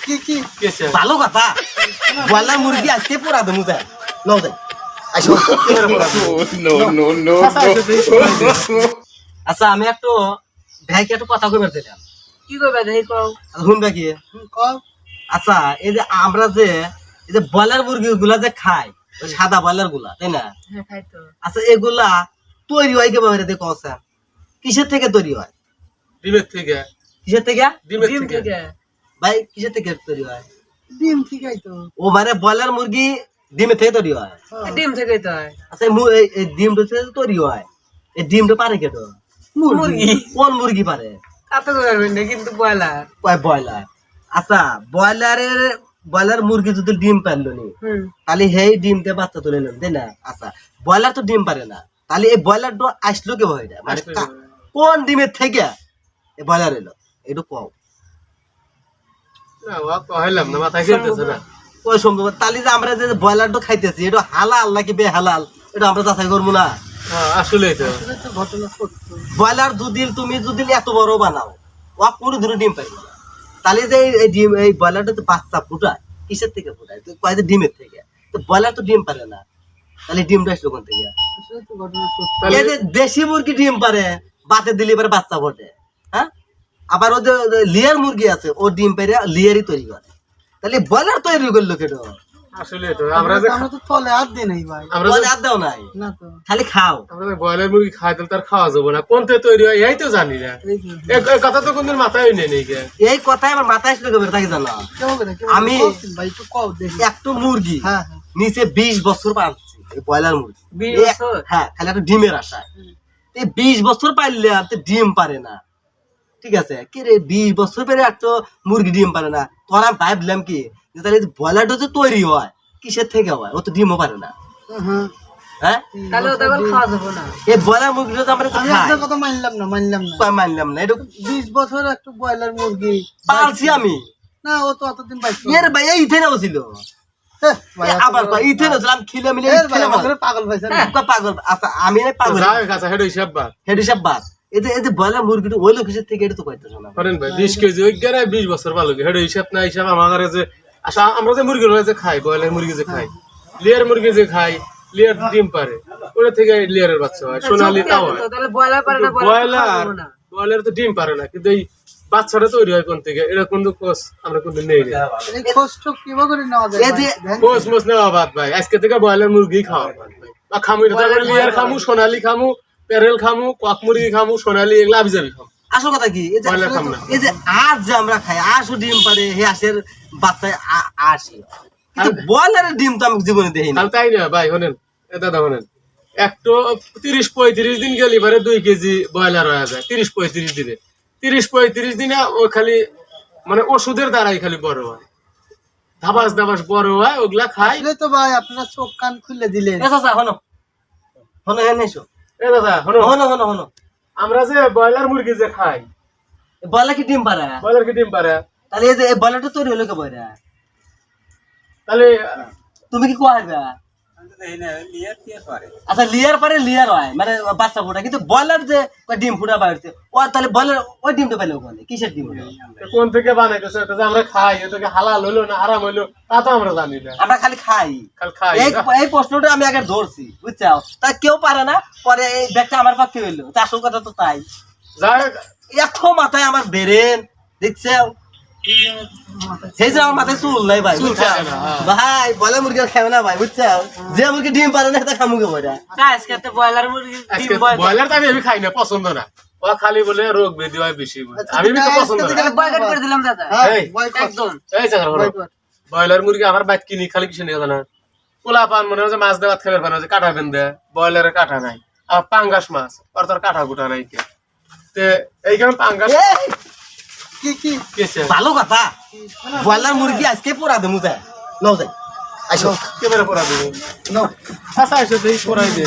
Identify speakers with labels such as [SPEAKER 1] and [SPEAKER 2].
[SPEAKER 1] কি
[SPEAKER 2] ভালো কথা বয়লার মুরগি আজকে পোড়া দেবো যায় নাও যাই আসো আচ্ছা আমি একটু ভাইকে একটু কথা কইবার চাইলাম
[SPEAKER 3] কি করবে দেখি কও
[SPEAKER 2] শুনবা কি
[SPEAKER 1] কও
[SPEAKER 2] আচ্ছা এই যে আমরা যে এই যে বয়লার মুরগি গুলা যে খাই ওই সাদা বয়লার গুলা তাই না
[SPEAKER 3] হ্যাঁ খাই তো
[SPEAKER 2] আচ্ছা এগুলা তৈরি হয় কিভাবে দেখো আচ্ছা কিসের থেকে তৈরি হয়
[SPEAKER 4] ডিমের থেকে
[SPEAKER 2] কিসের থেকে
[SPEAKER 4] ডিমের
[SPEAKER 3] ডিম
[SPEAKER 4] থেকে
[SPEAKER 3] থেকে
[SPEAKER 2] ভাই কিসের থেকে তৈরি হয়
[SPEAKER 1] ডিম ঠিকই তো
[SPEAKER 2] ও মানে বয়লার মুরগি ডিমের থেকে তৈরি হয়
[SPEAKER 3] ডিম থেকেই তো হয়
[SPEAKER 2] আচ্ছা এই ডিমটা থেকে তৈরি হয় এই ডিমটা পারে কেটো
[SPEAKER 3] মুরগি
[SPEAKER 2] কোন মুরগি পারে
[SPEAKER 3] তা তো করবেন না কিন্তু বয়লার
[SPEAKER 2] ব্রয়লার আচ্ছা ব্রয়লার মুরগি যদি ডিম পারলো নি
[SPEAKER 3] হুম
[SPEAKER 2] তাহলে সেই ডিমটা বাচ্চা তুলে নেন তাই না আচ্ছা ব্রয়লার তো ডিম পারে না তাহলে এই ব্রয়লারটা আসলো কে ভাই মানে কোন ডিমের থেকে এই ব্রয়লার এলো একটু কও
[SPEAKER 4] না ও কইলাম না মাথা খেলতেছে না
[SPEAKER 2] ওই সম্ভব তাহলে যে আমরা যে ব্রয়লারটা খাইতেছি এটা হালাল নাকি বেহালাল এটা আমরা যাচাই করবো না
[SPEAKER 4] আসলেই তো
[SPEAKER 1] এটা তো ঘটনা সত্য
[SPEAKER 2] ব্রয়লার যদি এত বড় বানাও ও কোনো ধরে ডিম পাইবে না তাহলে যে এই ডিম এই ব্রয়লারটা তো বাচ্চা ফুটায় কিসের থেকে ফুটায় তো কয়েক ডিমের থেকে তো ব্রয়লার তো ডিম পারে না তাহলে ডিমটা আসলো কোন থেকে
[SPEAKER 1] এটা তো ঘটনা সত্য
[SPEAKER 2] এই যে দেশি মুরগি ডিম পারে বাতে দিলে এবার বাচ্চা ফোটে হ্যাঁ আবার ও যে লিয়ার মুরগি আছে ও ডিম পেরে লিয়ারই তৈরি করে তাহলে ব্রয়লার তৈরি করলো কেন
[SPEAKER 4] আসলেই তো আমরা যে
[SPEAKER 1] আমরা তো তলে হাত দিই নাই ভাই
[SPEAKER 4] আমরা
[SPEAKER 2] বলে আর দাও নাই
[SPEAKER 1] না তো
[SPEAKER 2] খালি খাও
[SPEAKER 4] আমরা ব্রয়লার মুরগি খাই তাহলে তার খাওয়া যাবে না কোন থেকে তৈরি হয় এই তো জানি না
[SPEAKER 1] এই যে
[SPEAKER 4] এই কথা তো কোনদিন মাথায় নেই নেই কে
[SPEAKER 2] এই কথাই আমার মাথায় আসলো কেবল তাকে জানো
[SPEAKER 1] কেমন করে
[SPEAKER 2] আমি-
[SPEAKER 1] ভাই একটু কও দেখি
[SPEAKER 2] একটু মুরগি
[SPEAKER 1] হ্যাঁ হ্যাঁ
[SPEAKER 2] নিচে 20 বছর পালছি এই ব্রয়লার মুরগি
[SPEAKER 3] 20
[SPEAKER 2] এই-
[SPEAKER 3] বছর?
[SPEAKER 2] হ্যাঁ খালি একটা ডিমের আশায় এই 20 বছর পাইলে আর তো ডিম পারে না ঠিক আছে কি রে 20 বছর পরে একটা মুরগি ডিম পারে না তখন আমি ভাবলাম কি যে তাহলে ব্রয়লারটা যে তৈরি হয় কিসের থেকে হয় ও তো ডিমও পারে না
[SPEAKER 1] হ্যাঁ
[SPEAKER 2] হ্যাঁ
[SPEAKER 3] তাহলে ওটা আবার খাওয়া যাবে না
[SPEAKER 2] এই ব্রয়লার মুরগিটা তো আমরা তো
[SPEAKER 1] আমি
[SPEAKER 2] খাই
[SPEAKER 1] আপনার কথা মানলাম না
[SPEAKER 2] কই মানলাম না এটা
[SPEAKER 1] 20 বছর একটা ব্রয়লার মুরগি
[SPEAKER 2] পালছি আমি
[SPEAKER 1] না ও তো অতদিন বাইক
[SPEAKER 2] এর ভাই এই ইথেনেও ছিল আবার কয় ইথেনেও ছিল আমি খিলে মিলে খেলে
[SPEAKER 1] পাগল পাইছেন
[SPEAKER 2] পাগল আচ্ছা আমি না পাগল
[SPEAKER 4] যাও কাছে হেড হিসাব বাদ
[SPEAKER 2] হেড হিসাব বাদ এই যে ব্রয়লার মুরগিটা ওই লোকের থেকে এটা তো কইতেছ না
[SPEAKER 4] করেন ভাই 20 কেজি ওই গেরে 20 বছর ভালো হেড হিসাব না হিসাব আমার যে আচ্ছা আমরা যে মুরগি যে খাই ব্রয়লার মুরগি যে খাই লিয়ার মুরগি যে খাই লিয়ার ডিম পারে ওটা থেকে লিয়ারের বাচ্চা হয় সোনালি তাও হয়
[SPEAKER 3] তাহলে বয়লার পারে না
[SPEAKER 4] ব্রয়লার তো ডিম পারে না কিন্তু এই বাচ্চাটা তৈরি হয় কোন থেকে এটা কোন কোষ আমরা কোন নেই না
[SPEAKER 1] এই কষ্ট কিভাবে করে নেওয়া যায়
[SPEAKER 2] এই যে
[SPEAKER 4] কোষ মোষ নেওয়া বাদ ভাই আজকে থেকে ব্রয়লার মুরগি খাওয়া বাদ ভাই বা খামু এটা তারপরে লিয়ার খামু সোনালি খামু পেরেল খামু কক মুরগি খামু সোনালি এগুলা আবি যাবি খামু
[SPEAKER 2] আসল কথা কি
[SPEAKER 4] ব্রয়লার খাম না
[SPEAKER 2] এই যে আজ যে আমরা খাই আজও ডিম পারে হে আসের বাচ্চায় আসে কিন্তু ব্রয়লারের ডিম তো আমি জীবনে দেখি না
[SPEAKER 4] তাহলে তাই না ভাই শোনেন এ দাদা শোনেন একটু 30-35 দিন গেলে এবারে 2 কেজি ব্রয়লার হয়ে যায় 30-35 দিনে 30-35 দিনে ও খালি মানে ওষুধের দ্বারাই খালি বড় হয় ধাবাস বড় হয় ওগুলা খাই
[SPEAKER 1] আসলে তো ভাই আপনারা চোখ কান খুলে দিলেন
[SPEAKER 2] আচ্ছা হনো হনো হ্যাঁ নেছো
[SPEAKER 4] এ দাদা শোনো
[SPEAKER 2] হনো
[SPEAKER 4] আমরা যে ব্রয়লার মুরগি যে খাই
[SPEAKER 2] ব্রয়লার কি ডিম পারে
[SPEAKER 4] ব্রয়লার কি ডিম পারে
[SPEAKER 2] তাহলে এই যে ব্রয়লারটা তৈরি হলো কে বইরা
[SPEAKER 4] তাহলে
[SPEAKER 2] তুমি কি কোয়াইবা আচ্ছা লিয়ার পারে লিয়ার হয় মানে বাচ্চা ফোটা কিন্তু ব্রয়লার যে ডিম ফুটা বাইরছে ও তাহলে ব্রয়লার ওই ডিমটা পেলে ওখানে কিসের ডিম ওটা?
[SPEAKER 4] কোন থেকে বানাইতেছে এটা যে আমরা খাই এটাকে হালাল হলো না হারাম হলো তা তো আমরা জানি না
[SPEAKER 2] আমরা খালি খাই
[SPEAKER 4] খালি খাই
[SPEAKER 2] এই প্রশ্নটা আমি আগে ধরছি বুঝছো তা কেউ পারে না পরে এই ব্যাগটা আমার পক্ষে হইলো তা আসল কথা তো তাই
[SPEAKER 4] যাই
[SPEAKER 2] এখন মাথায় আমার বেরেন দেখছো সেই যে আমার মাথায় চুল নাই ভাই
[SPEAKER 4] চুল
[SPEAKER 2] বুঝছো
[SPEAKER 4] থাকে না, হ্যাঁ।
[SPEAKER 2] ভাই বলে মুরগি খাবে না ভাই বুঝছো যে মুরগি ডিম পারে না তা খামুকে বইরা
[SPEAKER 3] আজকে তো বয়লার মুরগি
[SPEAKER 4] আজকে ব্রয়লার তো আমি খাই না পছন্দ না ও খালি বলে রোগ ব্যাধি হয় বেশি বলে। আমি তো পছন্দ না
[SPEAKER 3] বয়কট করে দিলাম দাদা
[SPEAKER 4] এই,
[SPEAKER 3] একদম
[SPEAKER 4] এই চাচা হলো ব্রয়লার মুরগি আমার বাইক কিনি খালি কিছু নিয়ে জানা পোলা পান মনে হয় যে মাছ দেওয়া খেলে পান যে কাটা বেঁধে ব্রয়লারের কাটা নাই আর পাঙ্গাস মাছ আর তোর কাটা কুটা নাই কে তে এইখানে পাঙ্গাস
[SPEAKER 1] কি
[SPEAKER 4] কেছে
[SPEAKER 2] ভালো কথা ব্রয়লার মুরগি আজকে পোড়া দেবো যায় নাও যাই আসো
[SPEAKER 4] কেমন পড়া দিবি
[SPEAKER 1] নাও
[SPEAKER 4] আচ্ছা আচ্ছা তুই পড়াই দে